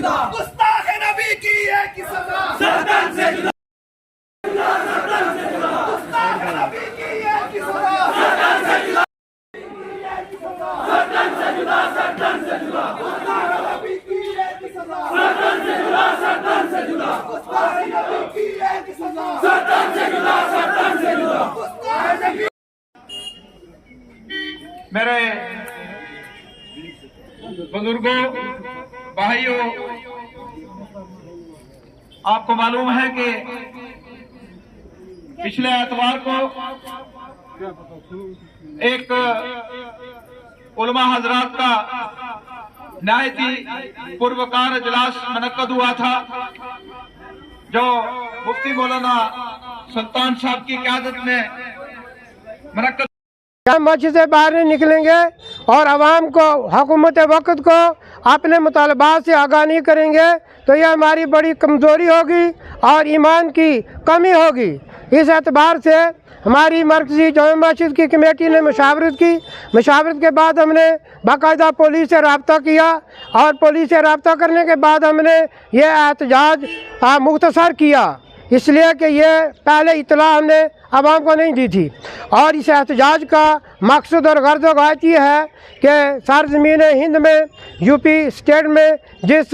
जुदा, गुस्ताख नबी की एक ही सजा, सर्दन से जुदा, सर्दन से जुदा, गुस्ताख नबी की एक ही सजा, सर्दन से जुदा, सर्दन से जुदा, सर्दन से जुदा, गुस्ताख नबी की एक ही सजा, सर्दन से जुदा, सर्दन से जुदा, गुस्ताख नबी की एक ही सजा, सर्दन से जुदा, सर्दन से जुदा, गुस्ताख नबी। मेरे बुजुर्गों, भाइयों, आपको मालूम है कि पिछले एतवार को एक उलमा हजरात का नहायती पुरवकार इजलास मुनक्कद हुआ था, जो मुफ्ती मौलाना सुल्तान साहब की क़यादत में मुनक्कद। हम मस्जिद से बाहर नहीं निकलेंगे और आवाम को, हुकूमत वक्त को अपने मुतालबात से आगाह नहीं करेंगे तो यह हमारी बड़ी कमज़ोरी होगी और ईमान की कमी होगी। इस एतबार से हमारी मरकज़ी जामा मस्जिद की कमेटी ने मशावरत की। मशावरत के बाद हमने बाकायदा पुलिस से रब्ता किया और पुलिस से रब्ता करने के बाद हमने ये एहतजाज मुख्तसर किया, इसलिए कि ये पहले इतला हमने आवाम को नहीं दी थी। और इस एहतजाज का मकसद और गर्द व गायत ये है कि सरज़मीन हिंद में, यूपी स्टेट में जिस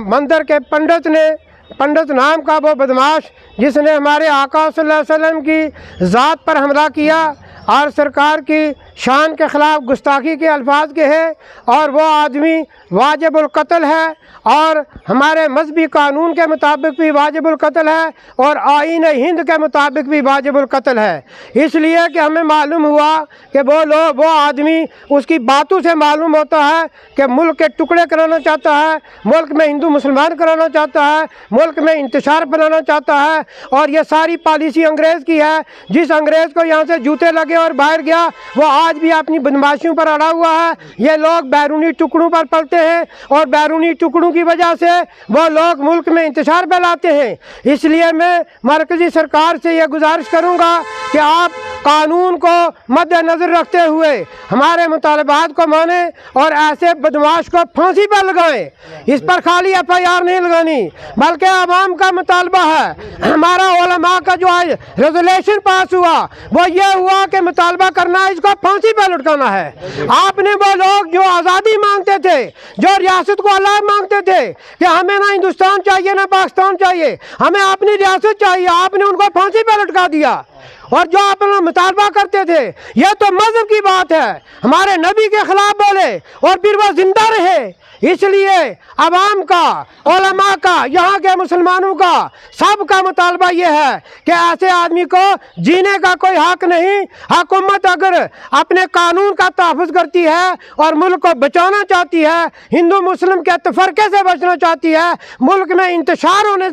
मंदिर के पंडित नाम का वो बदमाश जिसने हमारे आका सल्लल्लाहु अलैहि वसल्लम की ज़ात पर हमला किया और सरकार की शान के ख़िलाफ़ गुस्ताखी के अल्फाज के है, और वो आदमी वाजिबुल कत्ल है और हमारे मजहबी कानून के मुताबिक भी वाजिबुल कत्ल है और आईन हिंद के मुताबिक भी वाजिबुल कत्ल है। इसलिए कि हमें मालूम हुआ कि वो आदमी, उसकी बातों से मालूम होता है कि मुल्क के टुकड़े कराना चाहता है, मुल्क में हिंदू मुसलमान कराना चाहता है, मुल्क में इंतशार बनाना चाहता है, और ये सारी पॉलिसी अंग्रेज़ की है। जिस अंग्रेज़ को यहाँ से जूते लगे और बाहर गया, वो आज भी अपनी बदमाशियों पर अड़ा हुआ है। ये लोग बैरूनी टुकड़ों पर पलते हैं और बैरूनी टुकड़ों की वजह से वो लोग मुल्क में इंतशार फैलाते हैं। इसलिए मैं मरकज़ी सरकार से ये गुजारिश करूँगा कि आप कानून को मद्देनज़र रखते हुए हमारे मुतालबात को माने और ऐसे बदमाश को फांसी पर लगाएं। इस पर खाली FIR नहीं लगानी, बल्कि आवाम का मुतालबा है। हमारा उलमा का जो आज रेजोल्यूशन पास हुआ वो ये हुआ कि मुतालबा करना है, इसको फांसी पर लटकाना है। आपने वो लोग जो आज़ादी मांगते थे, जो रियासत को अलग मांगते थे कि हमें ना हिंदुस्तान चाहिए ना पाकिस्तान चाहिए, हमें अपनी रियासत चाहिए, आपने उनको फांसी पर लटका दिया। और जो अपना मुतालबा करते थे, यह तो मजहब की बात है, हमारे नबी के खिलाफ बोले और फिर वो जिंदा रहे। इसलिए अवाम का, उलमा का, यहाँ के मुसलमानों का, सबका मुतालबा ये है कि ऐसे आदमी को जीने का कोई हक नहीं। हुकूमत अगर अपने कानून का तहफ़्फ़ुज़ करती है और मुल्क को बचाना चाहती है, हिंदू मुस्लिम के तफरके से बचना चाहती है, मुल्क में इंतशार होने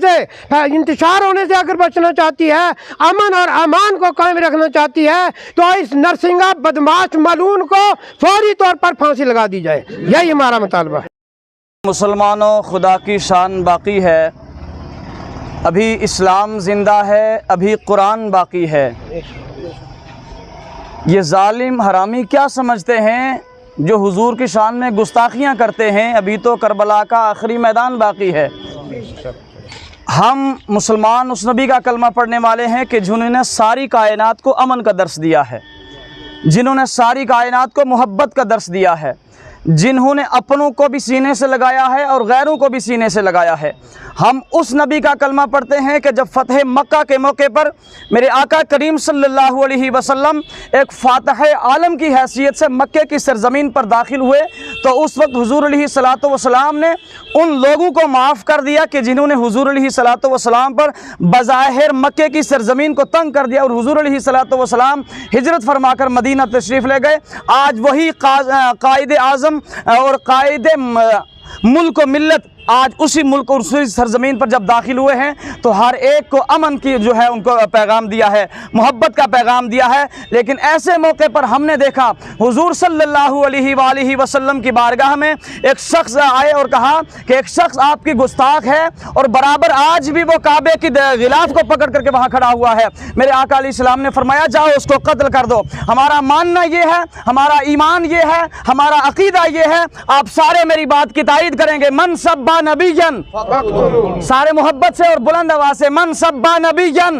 से अगर बचना चाहती है, अमन और अमान को कायम रखना चाहती है, तो इस नरसिंगा बदमाश मलून को फौरी तौर पर फांसी लगा दी जाए। यही हमारा मुतालबा है। मुसलमानों, खुदा की शान बाकी है, अभी इस्लाम ज़िंदा है, अभी कुरान बाकी है। ये जालिम हरामी क्या समझते हैं जो हुजूर की शान में गुस्ताखियाँ करते हैं? अभी तो करबला का आखिरी मैदान बाकी है। हम मुसलमान उस नबी का कलमा पढ़ने वाले हैं कि जिन्होंने सारी कायनात को अमन का दर्स दिया है, जिन्होंने सारी कायनात को मोहब्बत का दर्स दिया है, जिन्होंने अपनों को भी सीने से लगाया है और गैरों को भी सीने से लगाया है। हम उस नबी का कलमा पढ़ते हैं कि जब फ़तह मक्का के मौके पर मेरे आका करीम सल्लल्लाहु अलैहि वसल्लम एक फ़ातिह आलम की हैसियत से मक्के की सरज़मीन पर दाखिल हुए, तो उस वक्त हुज़ूर अलैहिस्सलातु वस्सलाम ने उन लोगों को माफ़ कर दिया कि जिन्होंने हुज़ूर अलैहिस्सलातु वस्सलाम पर बज़ाहिर मक्के की सरज़मीन को तंग कर दिया, और हुज़ूर अलैहिस्सलातु वस्सलाम हिजरत फरमाकर मदीना तशरीफ़ ले गए। आज वही कायदे आज़म और कायदे मुल्क व मिल्लत आज उसी मुल्क और उसी सरज़मीन पर जब दाखिल हुए हैं, तो हर एक को अमन की जो है उनको पैगाम दिया है, मोहब्बत का पैगाम दिया है। लेकिन ऐसे मौके पर हमने देखा हुजूर सल्लल्लाहु अलैहि वसल्लम की बारगाह में एक शख्स आए और कहा कि एक शख्स आपकी गुस्ताख है, और बराबर आज भी वो काबे की गिलाफ को पकड़ करके वहाँ खड़ा हुआ है। मेरे आका अलैहिस्सलाम ने फरमाया जाओ उसको कत्ल कर दो। हमारा मानना ये है, हमारा ईमान ये है, हमारा अकीदा ये है, आप सारे मेरी बात की तायीद करेंगे। मन सब सब्बा नबीयन, सारे मोहब्बत से और बुलंद आवाज से, मन सब्बा नबीयन,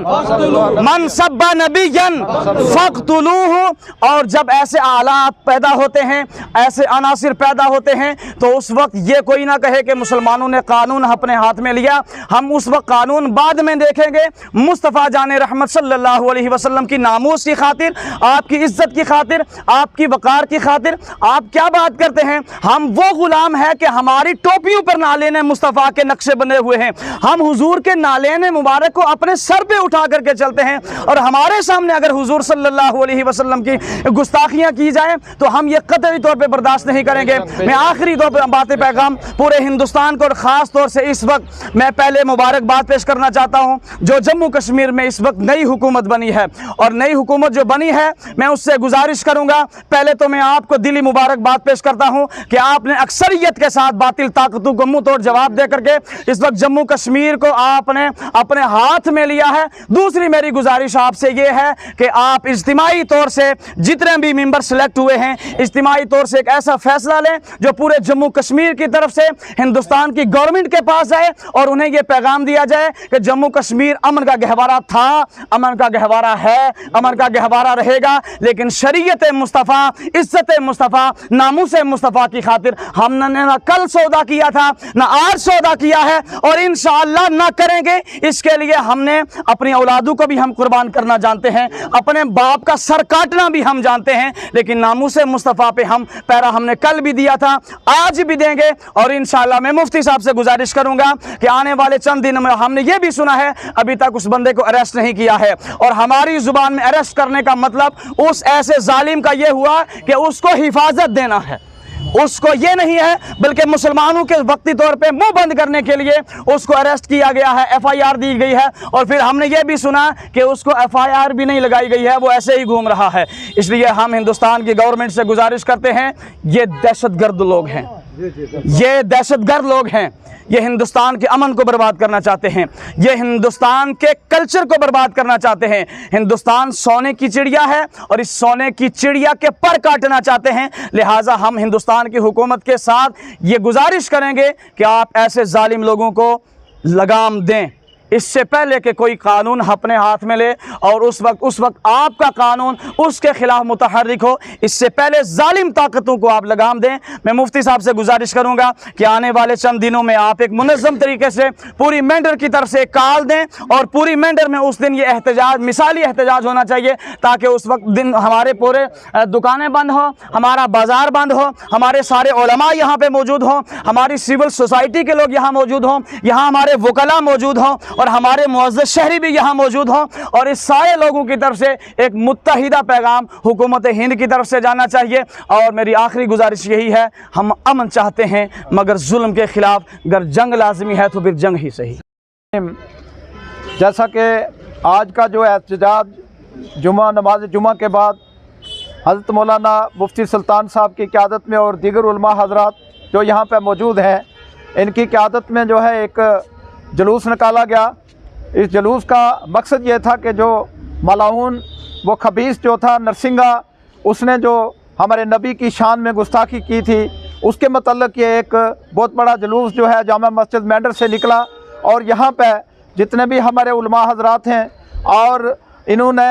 मन सब्बा नबीयन फक़्तुलूहु। और जब ऐसे आलात पैदा होते हैं, ऐसे अनासिर पैदा होते हैं, तो उस वक्त ये कोई ना कहे कि मुसलमानों ने कानून अपने हाथ में लिया। हम उस वक्त कानून बाद में देखेंगे। मुस्तफ़ा जाने रहमत सल्लल्लाहु अलैहि वसल्लम की नामूस की खातिर, आपकी इज्जत की खातिर, आपकी वक़ार की खातिर आप क्या बात करते हैं? हम वो गुलाम है कि हमारी टोपियों पर नालेन मुस्तफ़ा के नक्शे बने हुए हैं। हम हुजूर के नालेन मुबारक को अपने सर पे उठा करके चलते हैं, और हमारे सामने अगर हुजूर सल्लल्लाहु अलैहि वसल्लम की गुस्ताखियां की जाए तो हम ये कतई तौर पे बर्दाश्त नहीं करेंगे। मैं आखिरी तौर पर बातें पैगाम पूरे हिंदुस्तान को और ख़ास तौर से इस वक्त मैं पहले मुबारकबाद पेश करना चाहता हूँ जो जम्मू कश्मीर में इस वक्त नई हुकूमत बनी है, और नई हुकूमत जो बनी है मैं उससे गुजारिश करूँगा, पहले तो मैं आपको दिली मुबारकबाद पेश करता हूँ कि आपने अक्सरियत के साथ बातिल ताकतों को मुंह तोड़ जवाब दे करके इस वक्त जम्मू कश्मीर को आपने अपने हाथ में लिया है। दूसरी मेरी गुजारिश आपसे ये है कि आप इज्तिमाई तौर से जितने भी मेंबर सेलेक्ट हुए हैं, इज्तिमाई तौर से एक ऐसा फैसला लें जो पूरे जम्मू कश्मीर की तरफ से हिंदुस्तान की गवर्नमेंट के पास जाए, और उन्हें यह पैगाम दिया जाए कि जम्मू कश्मीर अमन का गहवारा था, अमन का गहवारा है, अमन का गहवारा रहेगा, लेकिन शरीयत मुस्तफ़ा, इज्जत मुस्तफ़ा, नामूस मुस्तफ़ा की खातिर हमने ना कल सौदा किया था, ना आज सौदा किया है, और इंशाअल्लाह ना करेंगे। इसके लिए हमने अपनी औलादों को भी हम कुर्बान करना जानते हैं, अपने बाप का सर काटना भी हम जानते हैं, लेकिन नामूस मुस्तफ़ा पे हम पैरा हमने कल भी दिया था, आज भी देंगे। और इंशाअल्लाह मैं मुफ्ती साहब से गुजारिश करूंगा कि आने वाले चंद दिनों में, हमने ये भी सुना है अभी तक उस बंदे को अरेस्ट नहीं किया है, और हमारी जुबान में अरेस्ट करने का मतलब उस ऐसे जालिम का ये हुआ कि उसको हिफाजत देना है, उसको ये नहीं है, बल्कि मुसलमानों के वक्ती तौर पे मुंह बंद करने के लिए उसको अरेस्ट किया गया है, FIR दी गई है, और फिर हमने ये भी सुना कि उसको FIR भी नहीं लगाई गई है, वो ऐसे ही घूम रहा है। इसलिए हम हिंदुस्तान की गवर्नमेंट से गुजारिश करते हैं, ये दहशतगर्द लोग हैं, ये दहशतगर्द लोग हैं, ये हिंदुस्तान के अमन को बर्बाद करना चाहते हैं, ये हिंदुस्तान के कल्चर को बर्बाद करना चाहते हैं। हिंदुस्तान सोने की चिड़िया है, और इस सोने की चिड़िया के पर काटना चाहते हैं। लिहाजा हम हिंदुस्तान की हुकूमत के साथ ये गुजारिश करेंगे कि आप ऐसे जालिम लोगों को लगाम दें, इससे पहले कि कोई कानून अपने हाथ में ले और उस वक्त आपका कानून उसके खिलाफ मुतहर्रिक हो, इससे पहले जालिम ताकतों को आप लगाम दें। मैं मुफ्ती साहब से गुजारिश करूंगा कि आने वाले चंद दिनों में आप एक मुनज़्ज़म तरीके से पूरी मेंढर की तरफ से कॉल दें, और पूरी मेंढर में उस दिन ये एहतजाज, मिसाली एहतजाज होना चाहिए, ताकि उस वक्त दिन हमारे पूरे दुकानें बंद हो, हमारा बाज़ार बंद हो, हमारे सारे उलमा यहाँ पर मौजूद हों, हमारी सिविल सोसाइटी के लोग यहाँ मौजूद हों, यहाँ हमारे वकला मौजूद हों, और हमारे मुअज़्ज़ज़ शहरी भी यहाँ मौजूद हों, और इस सारे लोगों की तरफ से एक मुत्तहिदा पैगाम हुकूमत हिंद की तरफ से जाना चाहिए। और मेरी आखिरी गुजारिश यही है, हम अमन चाहते हैं, मगर जुल्म के ख़िलाफ़ अगर जंग लाजमी है तो फिर जंग ही सही। जैसा कि आज का जो एहतजाज जुमा, नमाज जुमा के बाद हज़रत मौलाना मुफ्ती सुल्तान साहब की क़यादत में और दीगर उलमा हज़रात जो यहाँ पर मौजूद हैं, इनकी क़यादत में जो है एक जुलूस निकाला गया। इस जुलूस का मकसद ये था कि जो मलाऊन, वो खबीस जो था नरसिंगा, उसने जो हमारे नबी की शान में गुस्ताखी की थी, उसके मतलब ये एक बहुत बड़ा जुलूस जो है जामा मस्जिद मेंढर से निकला, और यहाँ पे जितने भी हमारे उलमा हज़रात हैं, और इन्होंने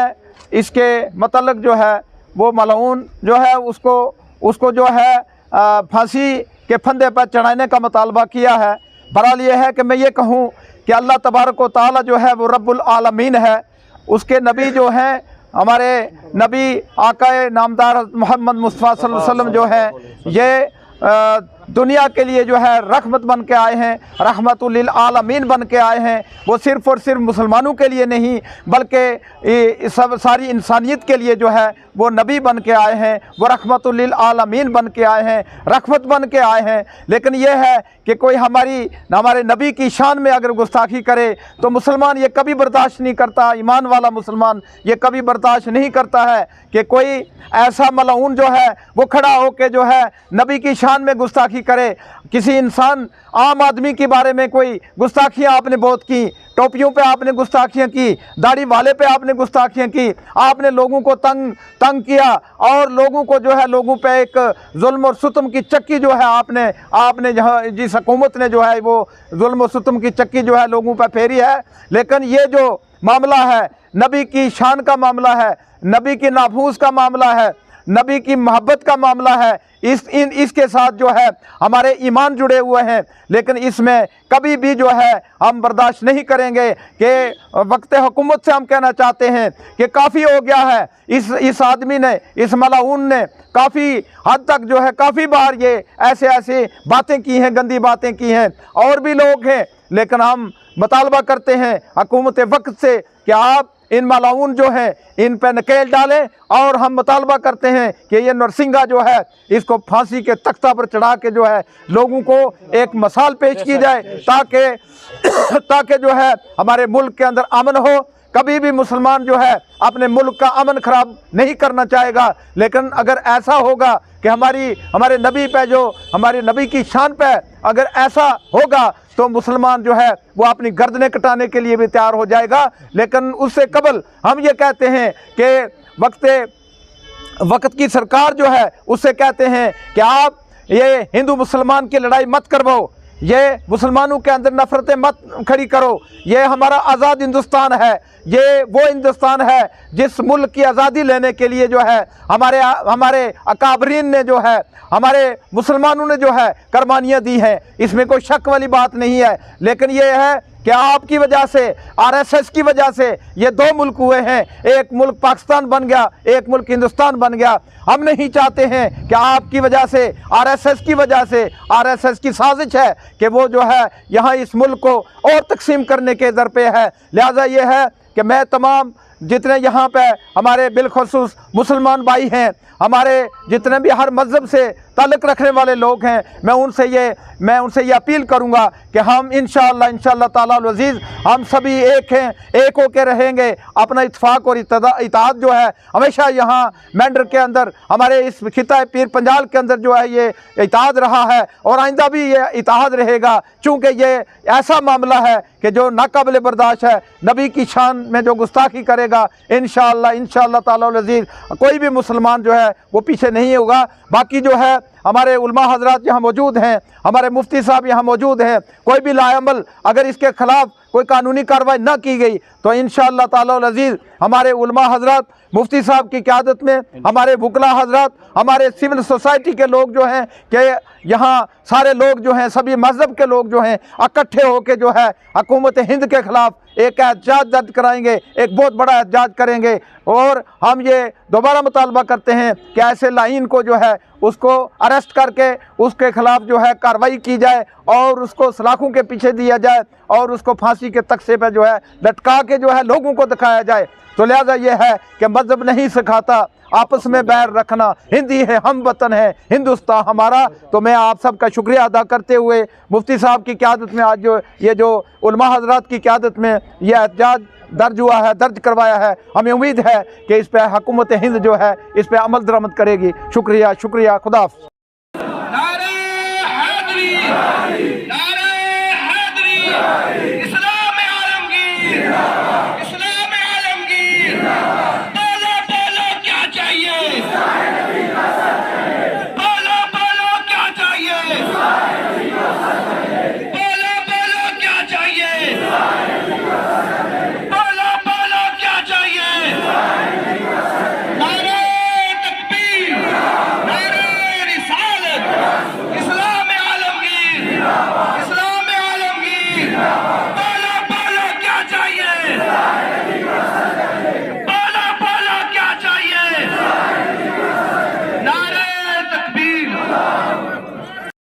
इसके मतलब जो है वो मलाऊन जो है उसको जो है फांसी के फंदे पर चढ़ाने का मुतालबा किया है। बहरहाल ये है कि मैं ये कहूँ कि अल्लाह तबारक व तआला जो है वो रब्बुल आलमीन है, उसके नबी जो हैं, हमारे नबी आकाए नामदार मोहम्मद मुस्तफ़ा सल्लल्लाहु अलैहि वसल्लम जो है ये दुनिया के लिए जो है रहमत बन के आए हैं, रहमतुल लिल आलमीन बन के आए हैं। वो सिर्फ़ और सिर्फ मुसलमानों के लिए नहीं, बल्कि सब सारी इंसानियत के लिए जो है वो नबी बन के आए हैं, वो रहमतुल लिल आलमीन बन के आए हैं, रहमत बन के आए हैं। लेकिन ये है कि कोई हमारे नबी की शान में अगर गुस्ताखी करे तो मुसलमान ये कभी बर्दाश्त नहीं करता, ईमान वाला मुसलमान ये कभी बर्दाश्त नहीं करता है कि कोई ऐसा मलऊन जो है वो खड़ा होकर जो है नबी की शान में गुस्ताखी करे। किसी इंसान, आम आदमी के बारे में कोई गुस्ताखियाँ आपने बहुत की, टोपियों पे आपने गुस्ताखियाँ की, दाढ़ी वाले पे आपने गुस्ताखियाँ की, आपने लोगों को तंग किया और लोगों को जो है लोगों पे एक जुल्म और सितम की चक्की जो है आपने जहाँ जिस हुकूमत ने जो है वो जुल्म और सितम की चक्की जो है लोगों पे फेरी है। लेकिन ये जो मामला है नबी की शान का मामला है, नबी की नाफूस का मामला है, नबी की मोहब्बत का मामला है, इसके साथ जो है हमारे ईमान जुड़े हुए हैं। लेकिन इसमें कभी भी जो है हम बर्दाश्त नहीं करेंगे कि वक्त हुकूमत से हम कहना चाहते हैं कि काफ़ी हो गया है। इस आदमी ने, इस मलाऊन ने काफ़ी हद तक जो है काफ़ी बार ये ऐसे बातें की हैं, गंदी बातें की हैं। और भी लोग हैं, लेकिन हम मुतालबा करते हैं हुकूमत वक्त से कि आप इन मलाऊन जो हैं इन पे नकेल डालें, और हम मुतालबा करते हैं कि ये नरसिंगा जो है इसको फांसी के तख्ता पर चढ़ा के जो है लोगों को एक मिसाल पेश की जाए ताकि जो है हमारे मुल्क के अंदर अमन हो। कभी भी मुसलमान जो है अपने मुल्क का अमन ख़राब नहीं करना चाहेगा। लेकिन अगर ऐसा होगा कि हमारे नबी पे जो हमारे नबी की शान पे अगर ऐसा होगा तो मुसलमान जो है वो अपनी गर्दनें कटाने के लिए भी तैयार हो जाएगा। लेकिन उससे कबल हम ये कहते हैं कि वक्त की सरकार जो है उससे कहते हैं कि आप ये हिंदू मुसलमान की लड़ाई मत करवाओ, ये मुसलमानों के अंदर नफरतें मत खड़ी करो। ये हमारा आज़ाद हिंदुस्तान है, ये वो हिंदुस्तान है जिस मुल्क की आज़ादी लेने के लिए जो है हमारे अकाबरीन ने जो है हमारे मुसलमानों ने जो है कुर्बानियाँ दी हैं, इसमें कोई शक वाली बात नहीं है। लेकिन ये है कि आपकी वजह से, आरएसएस की वजह से ये दो मुल्क हुए हैं, एक मुल्क पाकिस्तान बन गया, एक मुल्क हिंदुस्तान बन गया। हम नहीं चाहते हैं कि आपकी वजह से, आरएसएस की वजह से, आरएसएस की साजिश है कि वो जो है यहाँ इस मुल्क को और तकसीम करने के दर पे है। लिहाजा ये है कि मैं तमाम जितने यहाँ पे हमारे बिलखुसूस मुसलमान भाई हैं, हमारे जितने भी हर मज़हब से ताल्लुक़ रखने वाले लोग हैं, मैं उनसे ये अपील करूँगा कि हम इंशाअल्लाह ताला अल अज़ीज़ हम सभी एक हैं, एक होकर रहेंगे। अपना इत्तेफाक और इत्तेहाद जो है हमेशा यहाँ मेंढर के अंदर, हमारे इस खिता पीर पंजाल के अंदर जो है ये इत्तेहाद रहा है और आइंदा भी ये इत्तेहाद रहेगा। चूँकि ये ऐसा मामला है कि जो नाकाबिल बर्दाश्त है, नबी की शान में जो गुस्ताखी करेगा इंशाअल्लाह ताला अल अज़ीज़ कोई भी मुसलमान जो है वो पीछे नहीं होगा। बाकी जो है हमारे उलमा हजरात यहाँ मौजूद हैं, हमारे मुफ्ती साहब यहाँ मौजूद हैं, कोई भी लाअमल अगर इसके ख़िलाफ़ कोई कानूनी कार्रवाई न की गई तो इंशाअल्लाह ताला अल अज़ीज़ हमारे उलमा हजरात मुफ्ती साहब की क़यादत में, हमारे वकला हजरात, हमारे सिविल सोसाइटी के लोग जो हैं कि यहाँ सारे लोग जो हैं, सभी मज़हब के लोग जो हैं इकट्ठे होकर जो है हुकूमत हिंद के ख़िलाफ़ एक एहतजाज दर्ज कराएंगे, एक बहुत बड़ा एहतजाज करेंगे। और हम ये दोबारा मुतालबा करते हैं कि ऐसे लाइन को जो है उसको अरेस्ट करके उसके ख़िलाफ़ जो है कार्रवाई की जाए और उसको सलाखों के पीछे दिया जाए और उसको फांसी के तख्ते पर जो है लटका के जो है लोगों को दिखाया जाए। तो लिहाजा ये है कि मज़हब नहीं सिखाता आपस में बैर रखना, हिंदी है, हम वतन है, हिंदुस्तान हमारा। तो मैं आप सब का शुक्रिया अदा करते हुए मुफ्ती साहब की क़यादत में आज जो उलमा हजरात की क़यादत में यह एहतजाज दर्ज करवाया है, हमें उम्मीद है कि इस पर हुकूमत हिंद जो है इस पर अमल दरामद करेगी। शुक्रिया, खुदा हाफ़िज़।